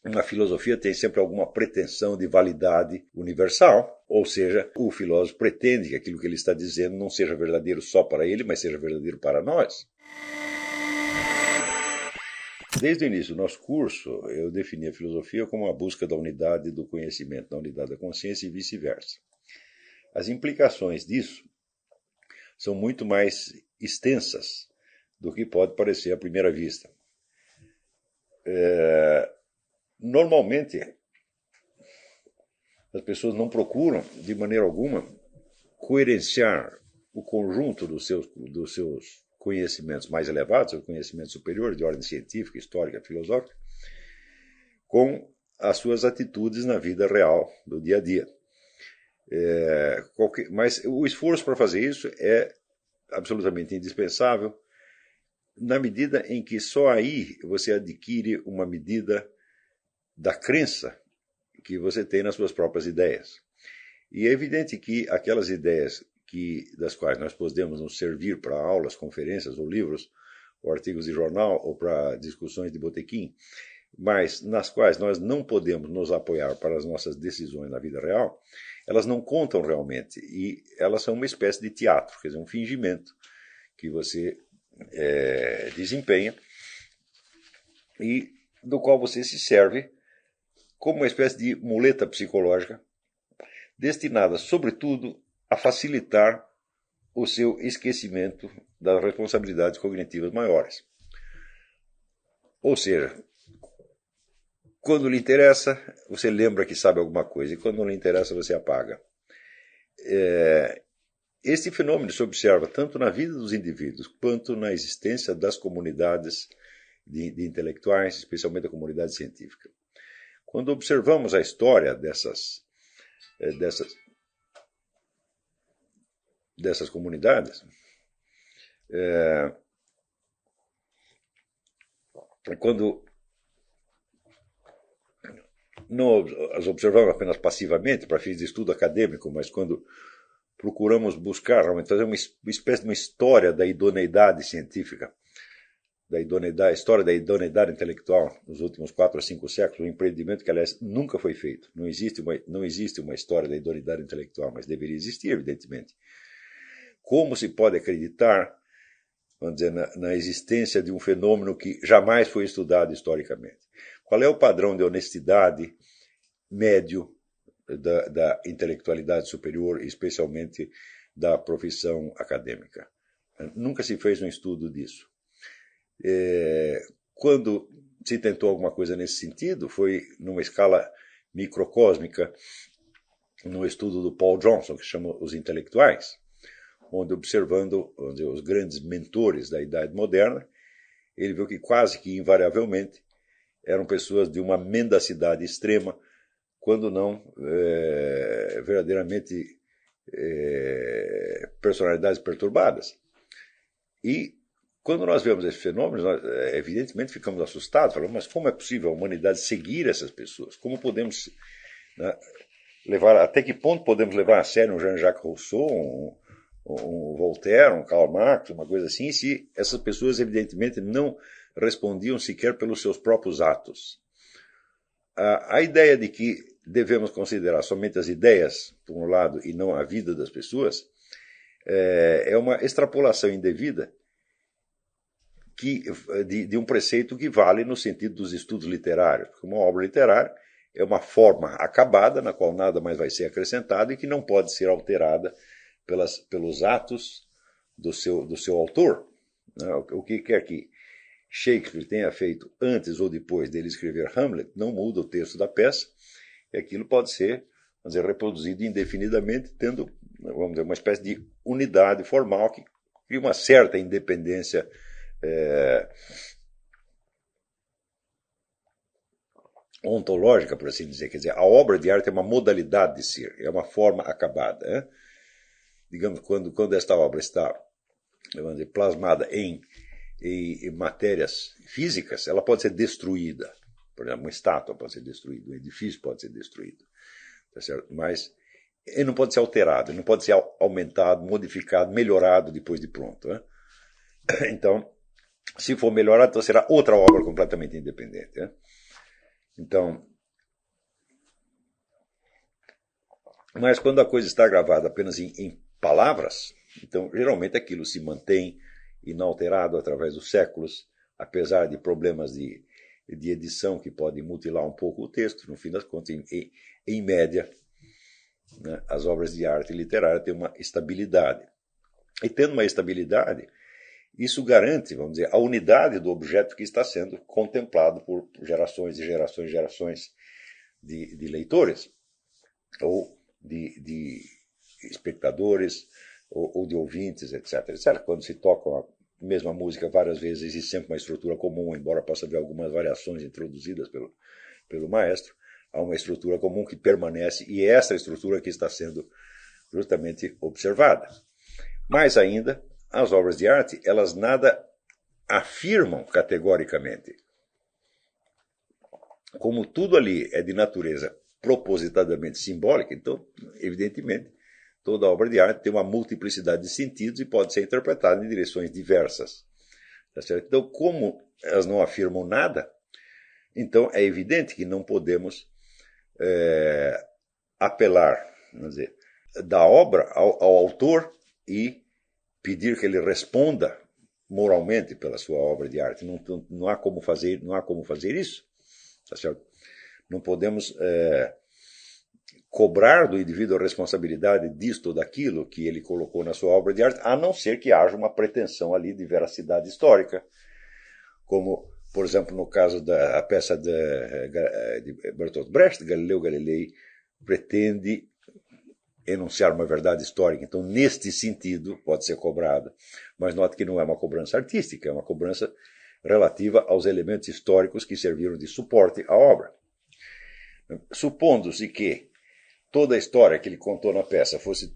uma filosofia tem sempre alguma pretensão de validade universal, ou seja, o filósofo pretende que aquilo que ele está dizendo não seja verdadeiro só para ele, mas seja verdadeiro para nós. Desde o início do nosso curso, eu defini a filosofia como a busca da unidade do conhecimento, da unidade da consciência e vice-versa. As implicações disso são muito mais extensas do que pode parecer à primeira vista. Normalmente, as pessoas não procuram, de maneira alguma, coerenciar o conjunto dos seus conhecimentos mais elevados, seus conhecimentos superiores, de ordem científica, histórica, filosófica, com as suas atitudes na vida real, do dia a dia. Mas o esforço para fazer isso é absolutamente indispensável, na medida em que só aí você adquire uma medida da crença que você tem nas suas próprias ideias. E é evidente que aquelas ideias das quais nós podemos nos servir para aulas, conferências ou livros, ou artigos de jornal, ou para discussões de botequim, mas nas quais nós não podemos nos apoiar para as nossas decisões na vida real, elas não contam realmente, e elas são uma espécie de teatro, quer dizer, um fingimento que você desempenha e do qual você se serve como uma espécie de muleta psicológica destinada, sobretudo, a facilitar o seu esquecimento das responsabilidades cognitivas maiores. Ou seja, quando lhe interessa, você lembra que sabe alguma coisa, e quando não lhe interessa, você apaga. Este fenômeno se observa tanto na vida dos indivíduos quanto na existência das comunidades de intelectuais, especialmente a comunidade científica. Quando observamos a história dessas comunidades, quando não as observamos apenas passivamente, para fins de estudo acadêmico, mas quando procuramos buscar, realmente, fazer uma espécie de uma história da idoneidade científica, a história da idoneidade intelectual nos últimos 4 a 5 séculos, um empreendimento que, aliás, nunca foi feito. Não existe uma história da idoneidade intelectual, mas deveria existir, evidentemente. Como se pode acreditar, vamos dizer, na existência de um fenômeno que jamais foi estudado historicamente? Qual é o padrão de honestidade médio da intelectualidade superior, especialmente da profissão acadêmica? Nunca se fez um estudo disso. Quando se tentou alguma coisa nesse sentido, foi numa escala microcósmica, no estudo do Paul Johnson, que chama Os Intelectuais, onde, observando os grandes mentores da Idade Moderna, ele viu que quase que invariavelmente eram pessoas de uma mendacidade extrema, quando não verdadeiramente personalidades perturbadas. E quando nós vemos esse fenômeno, nós, evidentemente ficamos assustados, falamos, mas como é possível a humanidade seguir essas pessoas? Como podemos, né, até que ponto podemos levar a sério um Jean-Jacques Rousseau, um Voltaire, um Karl Marx, uma coisa assim, se essas pessoas evidentemente não respondiam sequer pelos seus próprios atos? A ideia de que devemos considerar somente as ideias, por um lado, e não a vida das pessoas, é uma extrapolação indevida de um preceito que vale no sentido dos estudos literários. Porque uma obra literária é uma forma acabada, na qual nada mais vai ser acrescentado e que não pode ser alterada pelos atos do seu autor. O que quer que Shakespeare tenha feito antes ou depois dele escrever Hamlet não muda o texto da peça, e aquilo pode ser, vamos dizer, reproduzido indefinidamente, tendo, vamos dizer, uma espécie de unidade formal que cria uma certa independência ontológica, por assim dizer. Quer dizer, a obra de arte é uma modalidade de ser, é uma forma acabada. Né? Digamos, quando esta obra está, vamos dizer, plasmada em matérias físicas, ela pode ser destruída. Por exemplo, uma estátua pode ser destruída, um edifício pode ser destruído. Tá certo? Mas ele não pode ser alterado, ele não pode ser aumentado, modificado, melhorado depois de pronto. Né? Então, se for melhorado, então será outra obra completamente independente. Né? Então, mas quando a coisa está gravada apenas em palavras, então geralmente aquilo se mantém inalterado através dos séculos, apesar de problemas de edição que podem mutilar um pouco o texto. No fim das contas, em média, né, as obras de arte literária têm uma estabilidade. E tendo uma estabilidade, isso garante, vamos dizer, a unidade do objeto que está sendo contemplado por gerações e gerações e gerações de leitores, ou de espectadores, ou de ouvintes, etc, etc. Quando se toca a mesma música várias vezes, existe sempre uma estrutura comum, embora possa haver algumas variações introduzidas pelo maestro, há uma estrutura comum que permanece, e é essa estrutura que está sendo justamente observada. Mais ainda, as obras de arte, elas nada afirmam categoricamente. Como tudo ali é de natureza propositadamente simbólica, então, evidentemente, toda obra de arte tem uma multiplicidade de sentidos e pode ser interpretada em direções diversas. Tá certo? Então, como elas não afirmam nada, então é evidente que não podemos apelar, vamos dizer, da obra ao autor e pedir que ele responda moralmente pela sua obra de arte. Não há como fazer isso. Tá certo? Não podemos cobrar do indivíduo a responsabilidade disto ou daquilo que ele colocou na sua obra de arte, a não ser que haja uma pretensão ali de veracidade histórica, como, por exemplo, no caso da peça de Bertolt Brecht, Galileu Galilei pretende enunciar uma verdade histórica. Então, neste sentido, pode ser cobrada. Mas note que não é uma cobrança artística, é uma cobrança relativa aos elementos históricos que serviram de suporte à obra. Supondo-se que toda a história que ele contou na peça fosse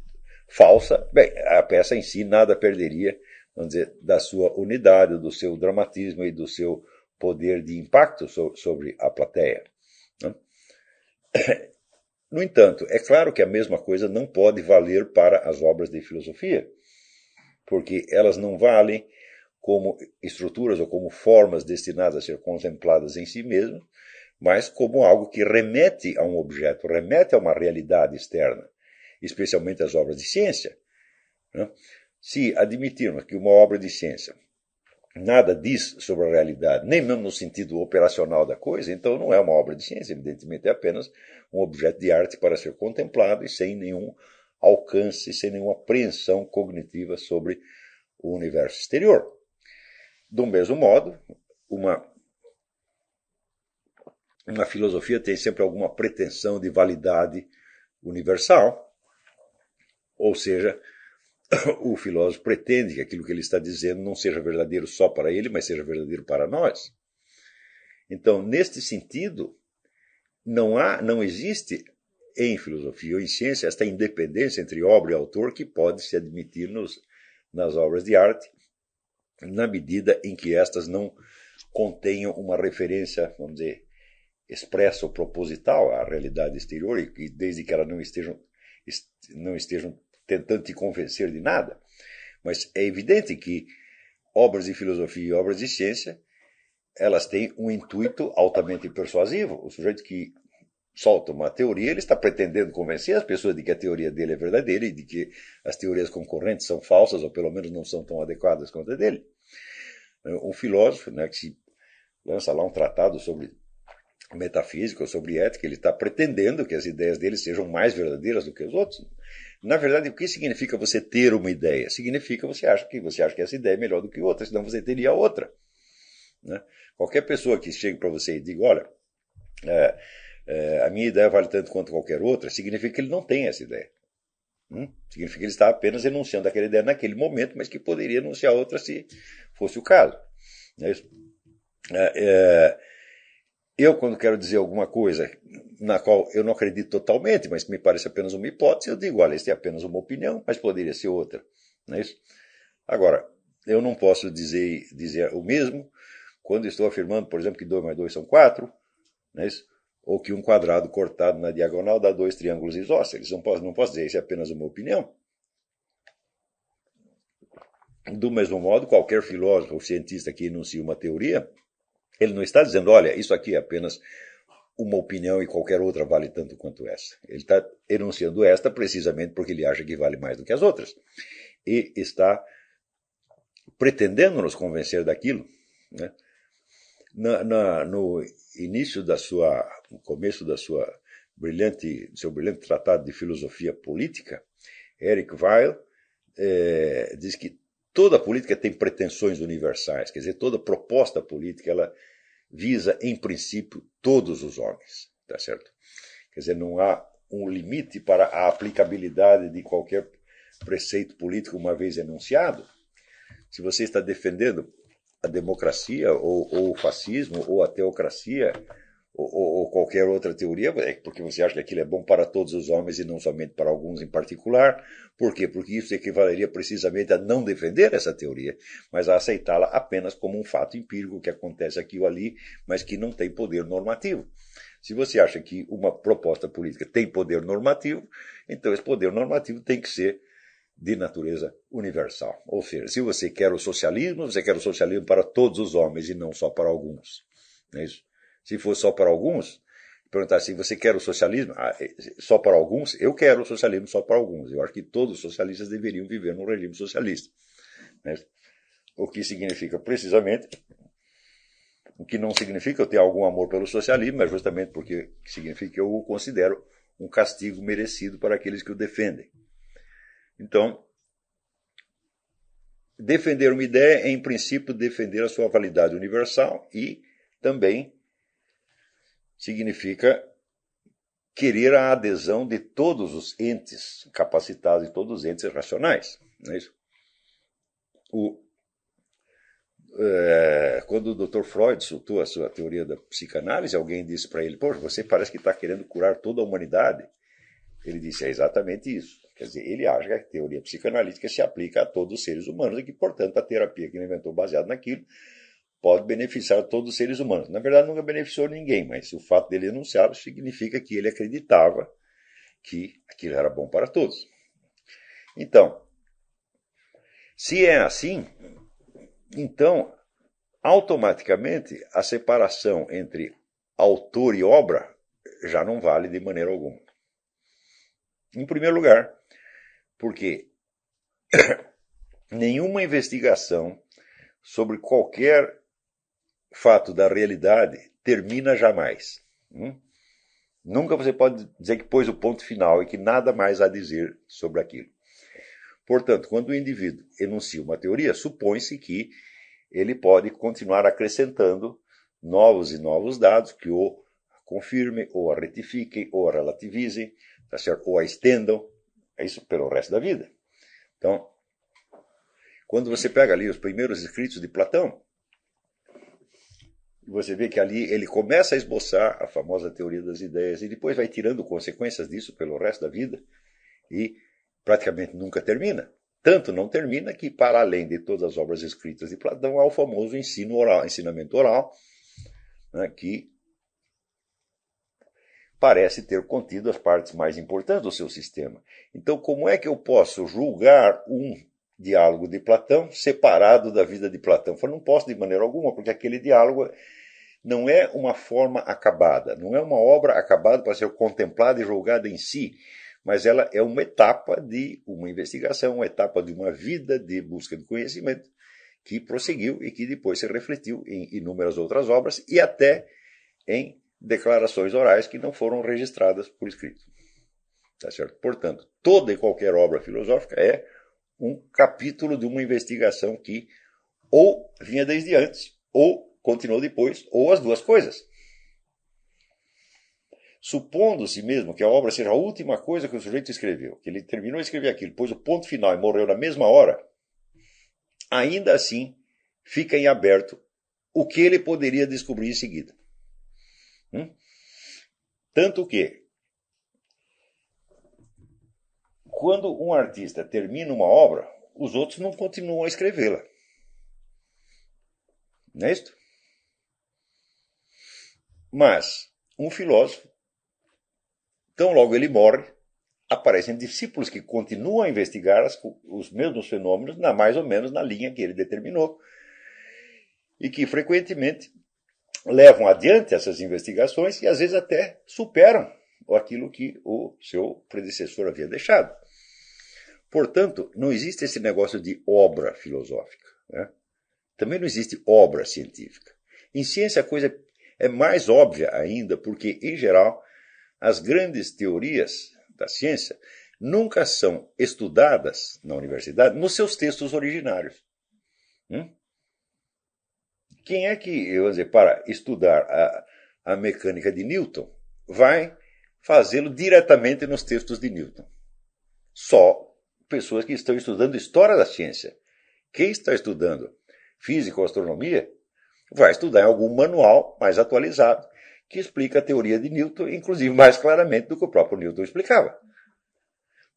falsa, bem, a peça em si nada perderia, vamos dizer, da sua unidade, do seu dramatismo e do seu poder de impacto sobre a plateia. No entanto, é claro que a mesma coisa não pode valer para as obras de filosofia, porque elas não valem como estruturas ou como formas destinadas a ser contempladas em si mesmas, mas como algo que remete a um objeto, remete a uma realidade externa, especialmente as obras de ciência. Se admitirmos que uma obra de ciência nada diz sobre a realidade, nem mesmo no sentido operacional da coisa, então não é uma obra de ciência, evidentemente é apenas um objeto de arte para ser contemplado e sem nenhum alcance, sem nenhuma apreensão cognitiva sobre o universo exterior. Do mesmo modo, uma filosofia tem sempre alguma pretensão de validade universal, ou seja, o filósofo pretende que aquilo que ele está dizendo não seja verdadeiro só para ele, mas seja verdadeiro para nós. Então, neste sentido, não existe em filosofia ou em ciência esta independência entre obra e autor que pode se admitir nas obras de arte, na medida em que estas não contenham uma referência, vamos dizer, expressa ou proposital à realidade exterior, e desde que elas não estejam tentando te convencer de nada. Mas é evidente que obras de filosofia e obras de ciência, elas têm um intuito altamente persuasivo. O sujeito que solta uma teoria, ele está pretendendo convencer as pessoas de que a teoria dele é verdadeira e de que as teorias concorrentes são falsas, ou pelo menos não são tão adequadas quanto a dele. Um filósofo, né, que se lança lá um tratado sobre metafísica ou sobre ética, ele está pretendendo que as ideias dele sejam mais verdadeiras do que os outros. Na verdade, o que significa você ter uma ideia? Significa você acha que essa ideia é melhor do que outra, senão você teria outra. Né? Qualquer pessoa que chegue para você e diga, olha, a minha ideia vale tanto quanto qualquer outra, significa que ele não tem essa ideia. Significa que ele está apenas enunciando aquela ideia naquele momento, mas que poderia enunciar outra se fosse o caso. Não é isso? Eu, quando quero dizer alguma coisa na qual eu não acredito totalmente, mas que me parece apenas uma hipótese, eu digo, olha, isso é apenas uma opinião, mas poderia ser outra. Não é isso? Agora, eu não posso dizer o mesmo quando estou afirmando, por exemplo, que 2 mais 2 são 4, não é isso? Ou que um quadrado cortado na diagonal dá 2 triângulos isósceles. Não posso dizer, isso é apenas uma opinião. Do mesmo modo, qualquer filósofo ou cientista que enuncia uma teoria, ele não está dizendo, olha, isso aqui é apenas uma opinião e qualquer outra vale tanto quanto essa. Ele está enunciando esta precisamente porque ele acha que vale mais do que as outras. E está pretendendo nos convencer daquilo, né? No início no começo da seu brilhante tratado de filosofia política, Eric Weil diz que toda política tem pretensões universais, quer dizer, toda proposta política ela visa, em princípio, todos os homens, tá certo? Quer dizer, não há um limite para a aplicabilidade de qualquer preceito político uma vez enunciado. Se você está defendendo a democracia, ou o fascismo, ou a teocracia, ou qualquer outra teoria, é porque você acha que aquilo é bom para todos os homens e não somente para alguns em particular. Por quê? Porque isso equivaleria precisamente a não defender essa teoria, mas a aceitá-la apenas como um fato empírico que acontece aqui ou ali, mas que não tem poder normativo. Se você acha que uma proposta política tem poder normativo, então esse poder normativo tem que ser de natureza universal. Ou seja, se você quer o socialismo, você quer o socialismo para todos os homens e não só para alguns. Não é isso? Se for só para alguns, perguntar se você quer o socialismo só para alguns, eu quero o socialismo só para alguns. Eu acho que todos os socialistas deveriam viver num regime socialista. Não é isso? O que significa precisamente, o que não significa eu ter algum amor pelo socialismo, mas justamente porque significa que eu o considero um castigo merecido para aqueles que o defendem. Então, defender uma ideia é, em princípio, defender a sua validade universal e também significa querer a adesão de todos os entes capacitados e todos os entes racionais. Não é isso? Quando o Dr. Freud soltou a sua teoria da psicanálise, alguém disse para ele, poxa, você parece que está querendo curar toda a humanidade. Ele disse, é exatamente isso. Quer dizer, ele acha que a teoria psicanalítica se aplica a todos os seres humanos e que, portanto, a terapia que ele inventou baseada naquilo pode beneficiar todos os seres humanos. Na verdade, nunca beneficiou ninguém, mas o fato dele enunciá-lo significa que ele acreditava que aquilo era bom para todos. Então, se é assim, então, automaticamente, a separação entre autor e obra já não vale de maneira alguma. Em primeiro lugar, porque nenhuma investigação sobre qualquer fato da realidade termina jamais. Nunca você pode dizer que pôs o ponto final e que nada mais há a dizer sobre aquilo. Portanto, quando o indivíduo enuncia uma teoria, supõe-se que ele pode continuar acrescentando novos e novos dados que o confirmem, ou a retifiquem, ou a relativizem, tá certo? Ou a estendam, isso pelo resto da vida. Então, quando você pega ali os primeiros escritos de Platão, você vê que ali ele começa a esboçar a famosa teoria das ideias e depois vai tirando consequências disso pelo resto da vida e praticamente nunca termina. Tanto não termina que, para além de todas as obras escritas de Platão, há o famoso ensinamento oral, né, que parece ter contido as partes mais importantes do seu sistema. Então, como é que eu posso julgar um diálogo de Platão separado da vida de Platão? Eu não posso de maneira alguma, porque aquele diálogo não é uma forma acabada, não é uma obra acabada para ser contemplada e julgada em si, mas ela é uma etapa de uma investigação, uma etapa de uma vida de busca de conhecimento que prosseguiu e que depois se refletiu em inúmeras outras obras e até em declarações orais que não foram registradas por escrito. Tá certo? Portanto, toda e qualquer obra filosófica é um capítulo de uma investigação que ou vinha desde antes, ou continuou depois, ou as duas coisas. Supondo-se mesmo que a obra seja a última coisa que o sujeito escreveu, que ele terminou de escrever aquilo, pôs o ponto final e morreu na mesma hora, ainda assim fica em aberto o que ele poderia descobrir em seguida. Tanto que, quando um artista termina uma obra, os outros não continuam a escrevê-la. Não é isso? Mas um filósofo, tão logo ele morre, aparecem discípulos que continuam a investigar os mesmos fenômenos, mais ou menos na linha que ele determinou, e que frequentemente levam adiante essas investigações e às vezes até superam aquilo que o seu predecessor havia deixado. Portanto, não existe esse negócio de obra filosófica, né? Também não existe obra científica. Em ciência a coisa é mais óbvia ainda, porque, em geral, as grandes teorias da ciência nunca são estudadas na universidade nos seus textos originários. Quem é que, vou dizer, para estudar a mecânica de Newton, vai fazê-lo diretamente nos textos de Newton? Só pessoas que estão estudando história da ciência. Quem está estudando física ou astronomia vai estudar em algum manual mais atualizado que explica a teoria de Newton, inclusive mais claramente do que o próprio Newton explicava.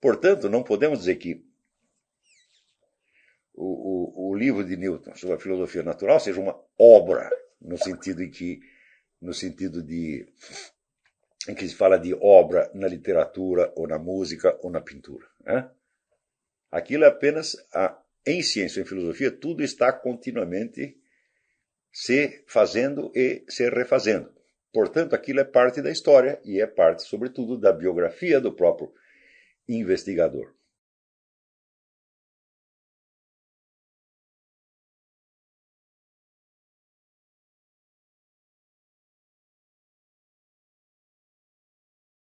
Portanto, não podemos dizer que o livro de Newton sobre a filosofia natural seja uma obra, no sentido em que se fala de obra na literatura, ou na música, ou na pintura, né? Aquilo é apenas, em ciência e em filosofia, tudo está continuamente se fazendo e se refazendo. Portanto, aquilo é parte da história e é parte, sobretudo, da biografia do próprio investigador.